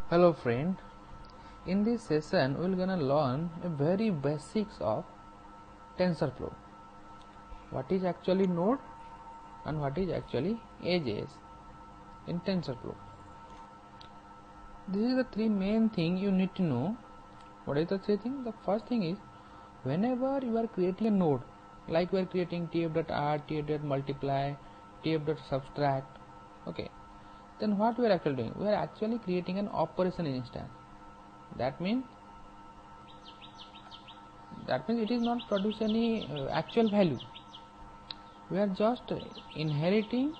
Hello friend, in this session we're gonna learn a very basics of TensorFlow. What is actually node and what is actually edges in TensorFlow. This is the three main thing you need to know. What is the three thing? The first thing is whenever you are creating a node, like we are creating tf.add, tf.multiply, tf.subtract, okay, then what we are actually doing? We are actually creating an operation instance. That means it is not produce any actual value. We are just inheriting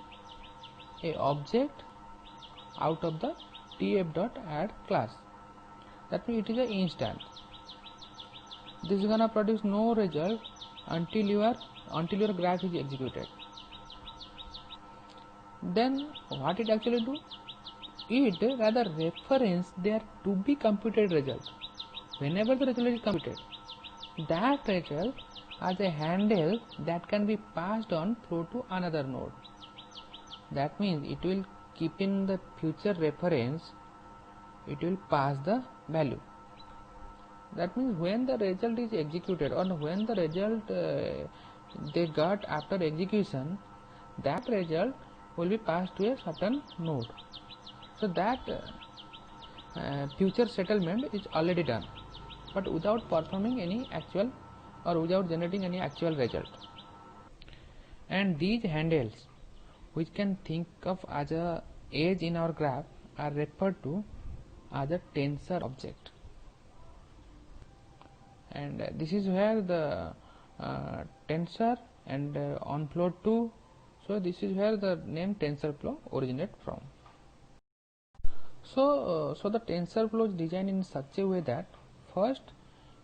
a object out of the tf.add class. That means it is an instance. This is gonna produce no result until your graph is executed. Then what it actually do? It rather reference their to be computed result. Whenever the result is computed, that result as a handle that can be passed on through to another node. That means it will keep in the future reference, it will pass the value. That means when the result is executed or when the result they got after execution, that result will be passed to a certain node. So that future settlement is already done, but without performing any actual or without generating any actual result. And these handles, which can think of as a edge in our graph, are referred to as a tensor object. And this is where the tensor and on flow 2, so this is where the name TensorFlow originates from. So the TensorFlow is designed in such a way that first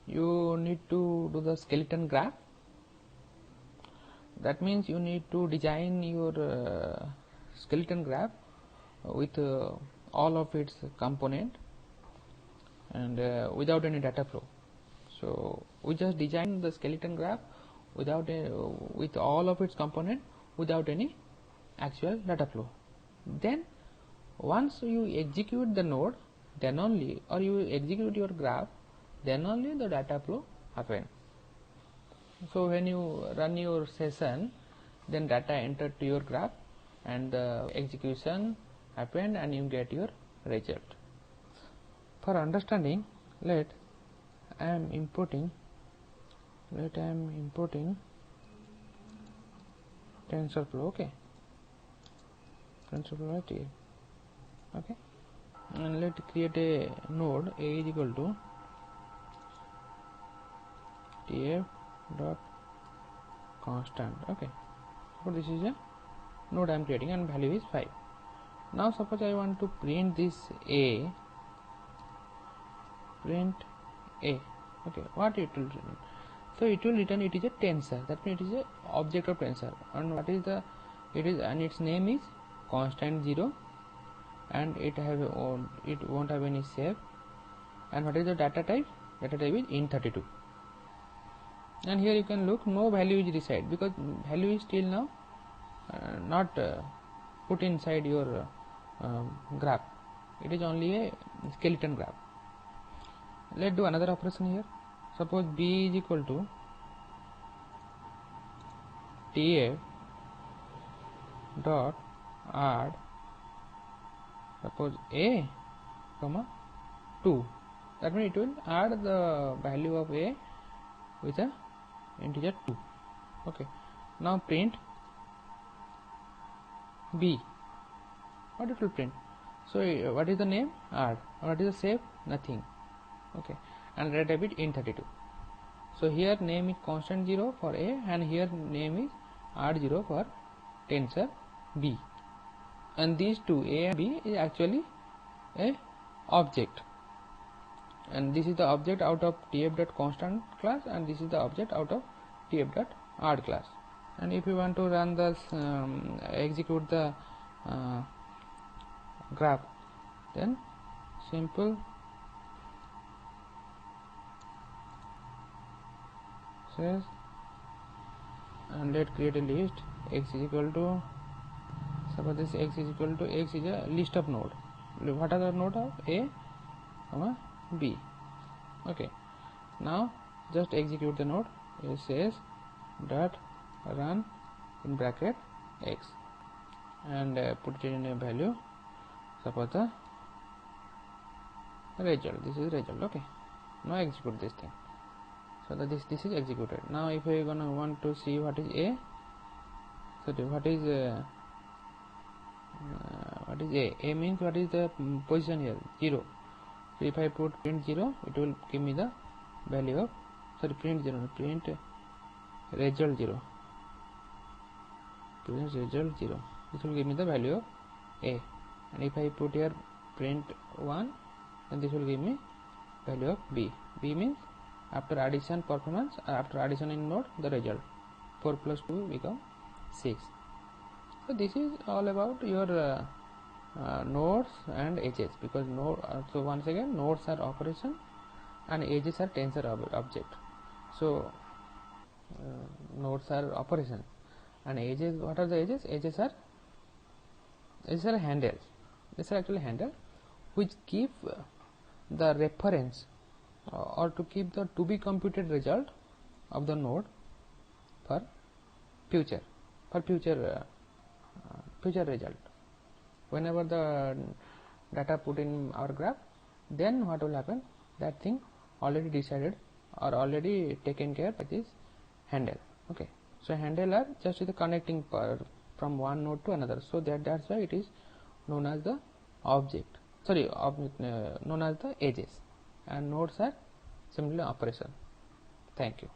you need to do the skeleton graph. That means you need to design your skeleton graph with all of its component and without any data flow. So we just design the skeleton graph without with all of its component without any actual data flow. Then once you execute the node, then only, or you execute your graph, then only the data flow happen. So when you run your session, then data entered to your graph and the execution happened and you get your result. For understanding, I am importing TensorFlow, okay, TensorFlow here, okay, and let's create a node a is equal to tf dot constant, okay. So this is a node I am creating and value is 5. Now suppose I want to print this a, okay, what it will return? So it will return it is a tensor, that means it is a object of tensor, and what is the and its name is constant 0, and it won't have any shape. And what is the data type? Data type is int32. And here you can look, no value is reside because value is still now not put inside your graph. It is only a skeleton graph. Let's do another operation here. Suppose b is equal to tf dot add, suppose a comma 2. That means it will add the value of a with a integer 2. Okay. Now print b. What it will print? So what is the name? Add. What is the shape? Nothing. Okay. And data type is int32. So here name is constant 0 for a, and here name is add0 for tensor b. And these two, a and b, is actually a object. And this is the object out of tf.constant class, and this is the object out of tf.add class. And if you want to run this execute the graph, then simple says, and let's create a list. X is equal to, suppose this x is equal to, x is a list of node. What are the node of a, comma b. Okay, now just execute the node. It says dot run in bracket x and put it in a value, suppose the result. This is result. Okay, now execute this thing. So that this is executed. Now if I gonna want to see what is a, so what is a, a means what is the position here, 0. So if I put print 0, it will give me the value of, sorry, print 0, print result 0, print result 0. This will give me the value of a. And if I put here print 1, then this will give me value of b. B means after addition performance, after addition in node, the result 4 plus 2 become 6. So this is all about your nodes and edges, because node, so once again, nodes are operation and edges are tensor object. So nodes are operation and edges, what are the edges? Edges are handles. These are actually handles which give the reference or to keep the to be computed result of the node for future result. Whenever the data put in our graph, then what will happen, that thing already decided or already taken care by this handle. Okay, so handle are just the connecting from one node to another, so that's why it is known as the object, known as the edges, and nodes are similarly operation. Thank you.